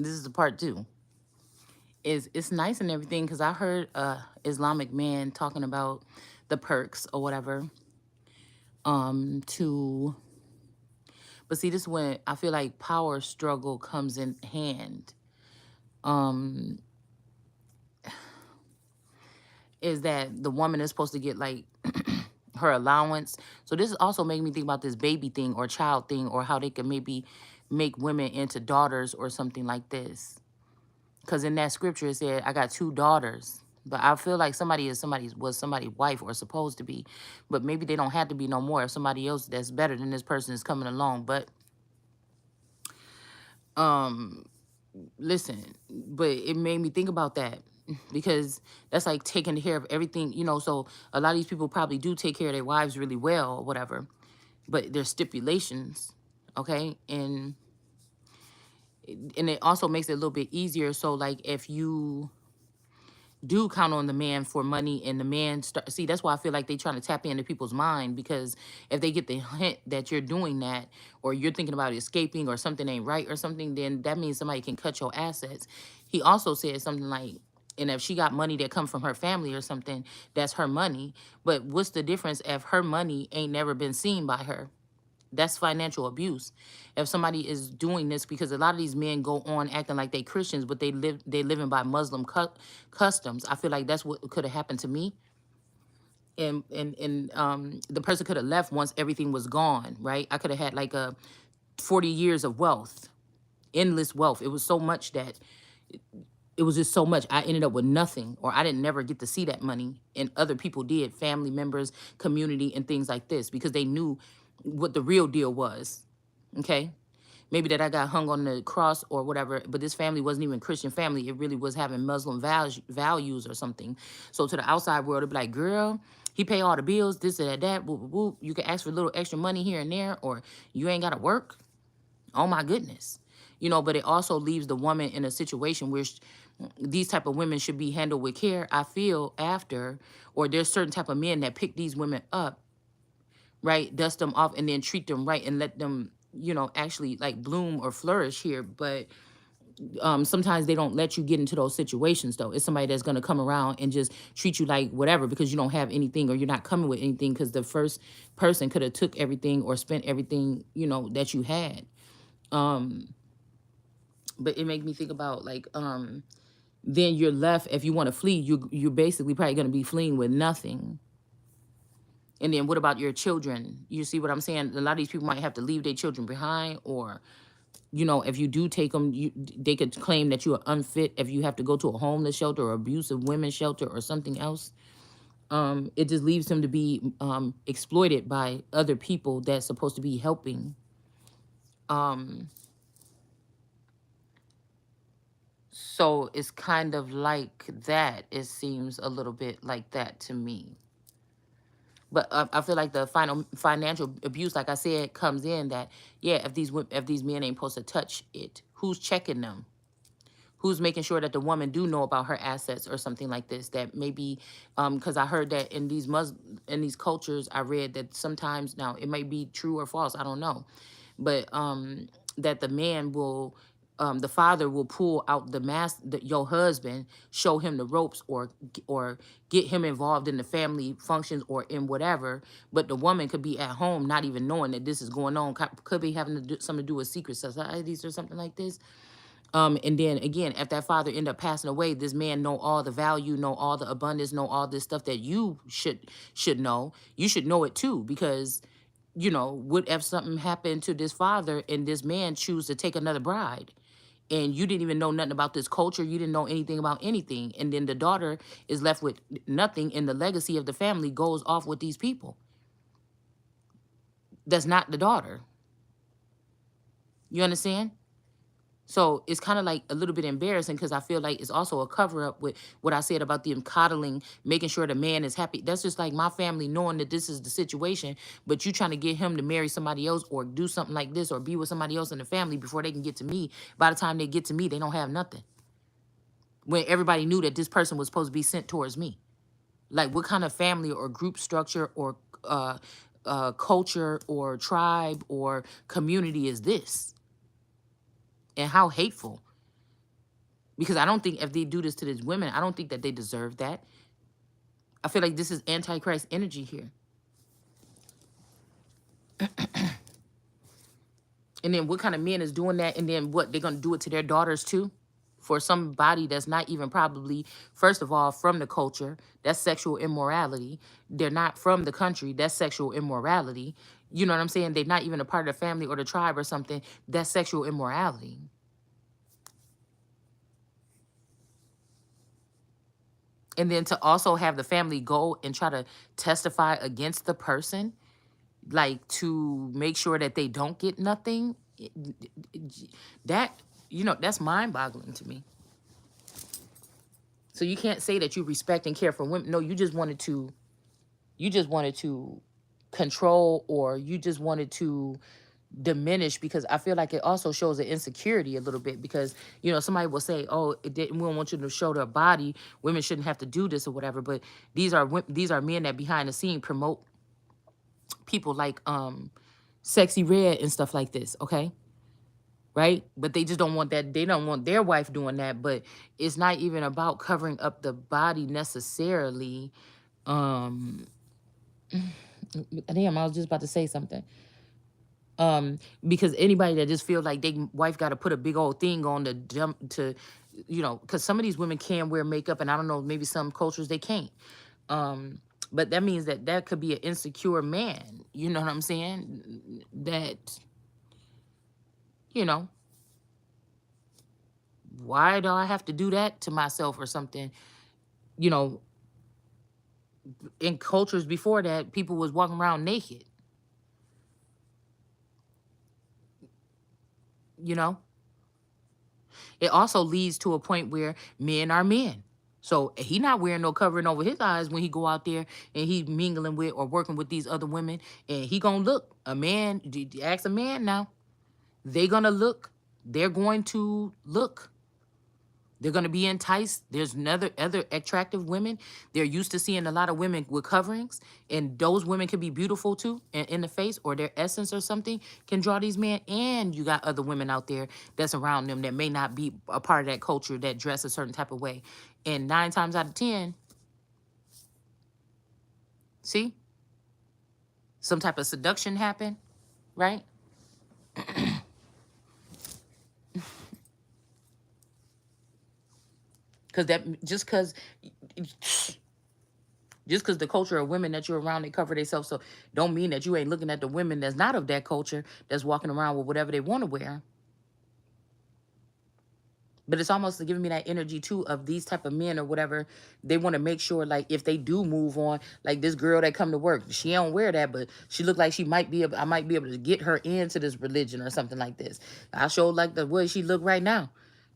this is the part two. Is it's nice and everything because I heard Islamic man talking about the perks or whatever. To but see this is when I feel like power struggle comes in hand. Um, is that the woman is supposed to get like her allowance. So this is also making me think about this baby thing or child thing or how they could maybe make women into daughters or something like this. Because in that scripture it said, I got two daughters. But I feel like somebody is somebody's wife or supposed to be. But maybe they don't have to be no more if somebody else that's better than this person is coming along. But um listen, but it made me think about that because that's like taking care of everything, so a lot of these people probably do take care of their wives really well or whatever, but there's stipulations, okay? And it also makes it a little bit easier. So like if you do count on the man for money and the man see, that's why I feel like they trying to tap into people's mind, because if they get the hint that you're doing that or you're thinking about escaping or something ain't right or something, then that means somebody can cut your assets. He also said something like, and if she got money that come from her family or something, that's her money. But what's the difference if her money ain't never been seen by her? That's financial abuse. If somebody is doing this, because a lot of these men go on acting like they Christians, but they living by Muslim customs. I feel like that's what could have happened to me. And the person could have left once everything was gone, right? I could have had like a 40 years of wealth, endless wealth. It was so much that it was just so much. I ended up with nothing, or I didn't never get to see that money, and other people did, family members, community, and things like this, because they knew what the real deal was. Okay, maybe that I got hung on the cross or whatever, but this family wasn't even a Christian family. It really was having Muslim values or something. So to the outside world, it'd be like, girl, he pay all the bills, this and that, whoop, whoop, whoop. You can ask for a little extra money here and there, or you ain't got to work. Oh my goodness. But it also leaves the woman in a situation where these type of women should be handled with care, I feel, after, or there's certain type of men that pick these women up, right? Dust them off and then treat them right and let them, actually like bloom or flourish here. But sometimes they don't let you get into those situations though. It's somebody that's gonna come around and just treat you like whatever because you don't have anything or you're not coming with anything, because the first person could have took everything or spent everything, that you had. But it made me think about like then you're left, if you want to flee, you're basically probably going to be fleeing with nothing. And then what about your children? You see what I'm saying? A lot of these people might have to leave their children behind, or if you do take them, they could claim that you are unfit if you have to go to a homeless shelter or abusive women's shelter or something else. It just leaves them to be exploited by other people that's supposed to be helping. So it's kind of like that. It seems a little bit like that to me. But I feel like the financial abuse, like I said, comes in that, yeah, if these men ain't supposed to touch it, who's checking them? Who's making sure that the woman do know about her assets or something like this? That maybe, because I heard that in these cultures, I read that sometimes, now it might be true or false, I don't know, but that the man will, the father will pull out your husband, show him the ropes, or get him involved in the family functions or in whatever. But the woman could be at home not even knowing that this is going on. Could be having something to do with secret societies or something like this. And then again, if that father end up passing away, this man know all the value, know all the abundance, know all this stuff that you should know. You should know it too, because what if something happened to this father and this man choose to take another bride? And you didn't even know nothing about this culture. You didn't know anything about anything. And then the daughter is left with nothing, and the legacy of the family goes off with these people. That's not the daughter. You understand? So it's kind of like a little bit embarrassing, because I feel like it's also a cover up with what I said about them coddling, making sure the man is happy. That's just like my family knowing that this is the situation, but you trying to get him to marry somebody else or do something like this or be with somebody else in the family before they can get to me. By the time they get to me, they don't have nothing. When everybody knew that this person was supposed to be sent towards me. Like, what kind of family or group structure or culture or tribe or community is this? And how hateful. Because I don't think if they do this to these women, I don't think that they deserve that. I feel like this is antichrist energy here. And then what kind of men is doing that? And then what, they're going to do it to their daughters too? For somebody that's not even probably, first of all, from the culture, that's sexual immorality. They're not from the country, that's sexual immorality. You know what I'm saying? They're not even a part of the family or the tribe or something. That's sexual immorality. And then to also have the family go and try to testify against the person, like to make sure that they don't get nothing, that, that's mind boggling to me. So you can't say that you respect and care for women. No, you just wanted to control, or you just wanted to diminish, because I feel like it also shows an insecurity a little bit, because somebody will say, oh, we don't want you to show their body, women shouldn't have to do this or whatever. But these are men that behind the scene promote people like Sexy Red and stuff like this, okay? Right? But they just don't want that. They don't want their wife doing that. But it's not even about covering up the body necessarily. Um, damn, I was just about to say something. Because anybody that just feel like they wife got to put a big old thing on the jump to, because some of these women can wear makeup, and I don't know, maybe some cultures they can't. But that means that could be an insecure man. You know what I'm saying? That, you know, why do I have to do that to myself or something? You know, in cultures before that, people was walking around naked. You know, it also leads to a point where men are men. So he not wearing no covering over his eyes when he go out there and he mingling with or working with these other women, and he gonna look a man. Ask a man now, they gonna look. They're going to look. They're going to be enticed. There's other attractive women. They're used to seeing a lot of women with coverings, and those women can be beautiful too, in the face, or their essence or something can draw these men. And you got other women out there that's around them that may not be a part of that culture, that dress a certain type of way. And 9 times out of 10, see, some type of seduction happen, right? Because that just because the culture of women that you're around, they cover themselves, so don't mean that you ain't looking at the women that's not of that culture, that's walking around with whatever they want to wear. But it's almost giving me that energy too of these type of men or whatever. They want to make sure, like, if they do move on, like this girl that come to work, she don't wear that, but she look like she might be able, I might be able to get her into this religion or something like this. I show like the way she look right now.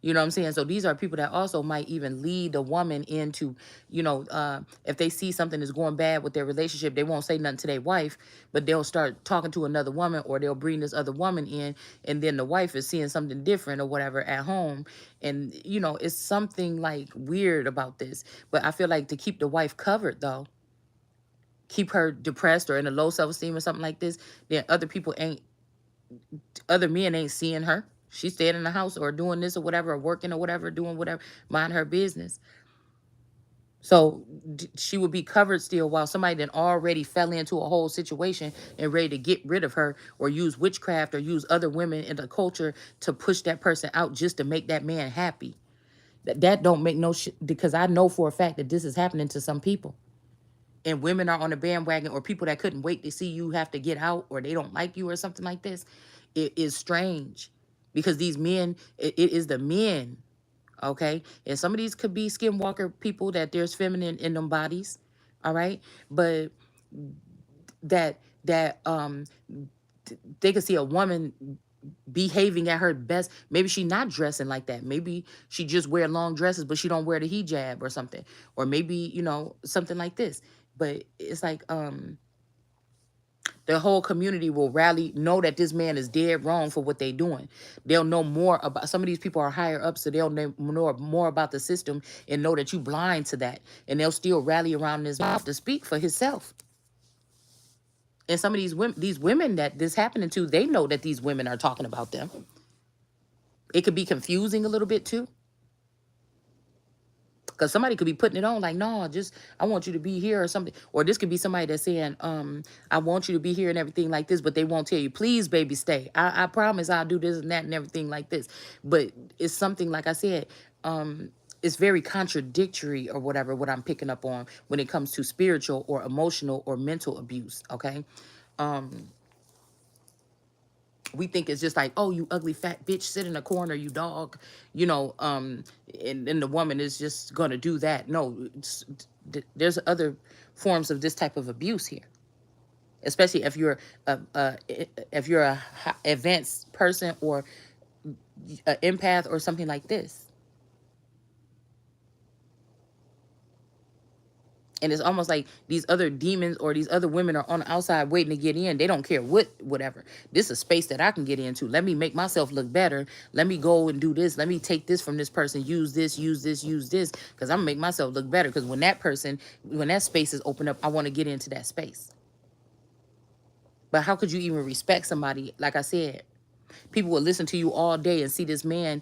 You know what I'm saying? So these are people that also might even lead a woman into, if they see something is going bad with their relationship, they won't say nothing to their wife, but they'll start talking to another woman, or they'll bring this other woman in, and then the wife is seeing something different or whatever at home. And, it's something like weird about this. But I feel like to keep the wife covered, though, keep her depressed or in a low self-esteem or something like this, then other men ain't seeing her. She's staying in the house or doing this or whatever, or working or whatever, doing whatever, mind her business. So she would be covered still, while somebody that already fell into a whole situation and ready to get rid of her, or use witchcraft or use other women in the culture to push that person out just to make that man happy. That don't make no shit, because I know for a fact that this is happening to some people. And women are on the bandwagon, or people that couldn't wait to see you have to get out, or they don't like you or something like this. It is strange, because these men, it is the men, okay? And some of these could be skinwalker people, that there's feminine in them bodies, all right? But that they could see a woman behaving at her best. Maybe she not dressing like that. Maybe she just wear long dresses, but she don't wear the hijab or something. Or maybe, something like this. But it's like the whole community will rally, know that this man is dead wrong for what they doing. They'll know more about, some of these people are higher up, so they'll know more about the system and know that you blind to that. And they'll still rally around his mouth to speak for himself. And some of these women that this happening to, they know that these women are talking about them. It could be confusing a little bit too. Because somebody could be putting it on like, no, just I want you to be here or something. Or this could be somebody that's saying, I want you to be here and everything like this, but they won't tell you, please, baby, stay. I promise I'll do this and that and everything like this. But it's something, like I said, it's very contradictory or whatever, what I'm picking up on when it comes to spiritual or emotional or mental abuse. Okay. We think it's just like, oh, you ugly fat bitch, sit in a corner, you dog, you know, and the woman is just gonna do that. No, there's other forms of this type of abuse here, especially if you're a advanced person or an empath or something like this. And it's almost like these other demons or these other women are on the outside waiting to get in. They don't care whatever. This is a space that I can get into. Let me make myself look better. Let me go and do this. Let me take this from this person. Use this, use this, use this. Because I'm going to make myself look better. Because when that space is open up, I want to get into that space. But how could you even respect somebody? Like I said, people will listen to you all day and see this man.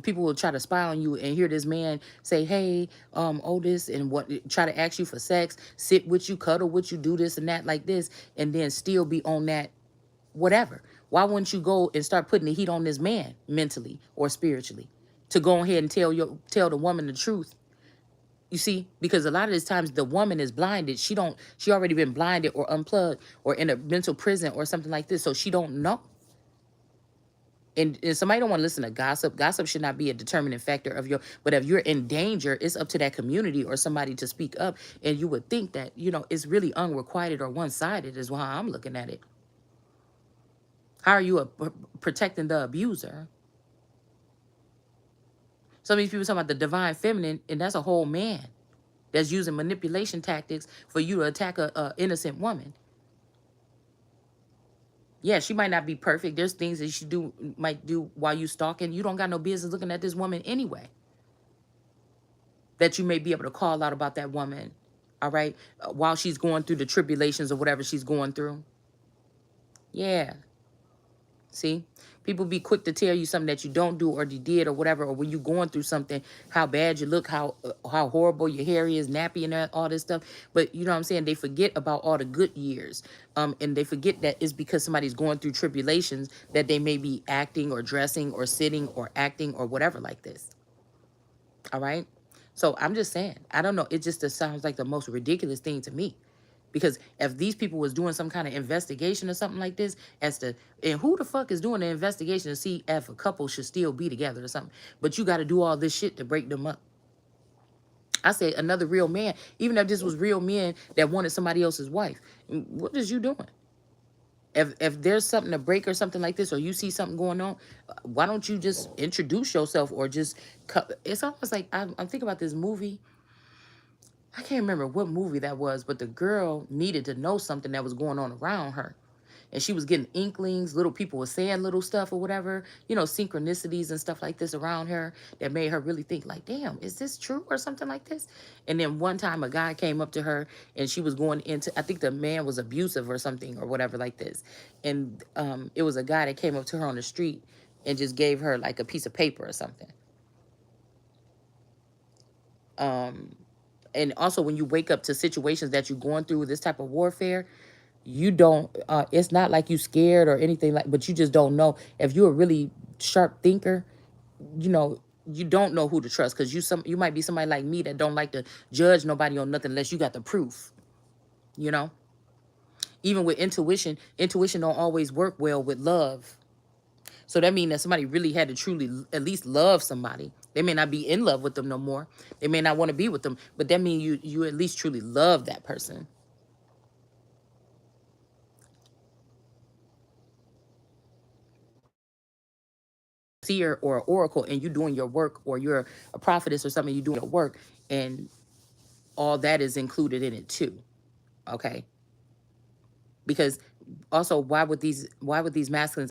People will try to spy on you and hear this man say, hey, Otis, and what, try to ask you for sex, sit with you, cuddle with you, do this and that like this, and then still be on that whatever. Why wouldn't you go and start putting the heat on this man mentally or spiritually to go ahead and tell the woman the truth? You see, because a lot of these times the woman is blinded. She already been blinded or unplugged or in a mental prison or something like this. So she don't know. And somebody don't want to listen to gossip. Gossip should not be a determining factor of your, but if you're in danger, it's up to that community or somebody to speak up. And you would think that, it's really unrequited or one-sided is how I'm looking at it. How are you protecting the abuser? Some of these people talking about the divine feminine, and that's a whole man that's using manipulation tactics for you to attack a innocent woman. Yeah, she might not be perfect. There's things that might do while you stalking. You don't got no business looking at this woman anyway. That you may be able to call out about that woman, all right, while she's going through the tribulations or whatever she's going through. Yeah. See, people be quick to tell you something that you don't do or you did or whatever, or when you're going through something, how bad you look, how horrible your hair is, nappy and all this stuff. But you know what I'm saying? They forget about all the good years. And they forget that it's because somebody's going through tribulations that they may be acting or dressing or sitting or acting or whatever like this. All right. So I'm just saying, I don't know. It just sounds like the most ridiculous thing to me. Because if these people was doing some kind of investigation or something like this, and who the fuck is doing the investigation to see if a couple should still be together or something? But you got to do all this shit to break them up. I say another real man, even if this was real men that wanted somebody else's wife, what is you doing? If there's something to break or something like this, or you see something going on, why don't you just introduce yourself or just it's almost like I'm thinking about this movie. I can't remember what movie that was, but the girl needed to know something that was going on around her. And she was getting inklings, little people were saying little stuff or whatever, synchronicities and stuff like this around her that made her really think like, damn, is this true or something like this? And then one time a guy came up to her and she was going into, I think the man was abusive or something or whatever like this. And it was a guy that came up to her on the street and just gave her like a piece of paper or something. And also when you wake up to situations that you're going through with this type of warfare, you don't it's not like you scared or anything like, but you just don't know. If you're a really sharp thinker, you don't know who to trust, because you might be somebody like me that don't like to judge nobody on nothing unless you got the proof. Even with intuition don't always work well with love. So that means that somebody really had to truly at least love somebody. They may not be in love with them no more. They may not want to be with them, but that means you at least truly love that person. Seer or an oracle, and you doing your work, or you're a prophetess or something, you doing your work, and all that is included in it too. Okay. Because also, why would these masculines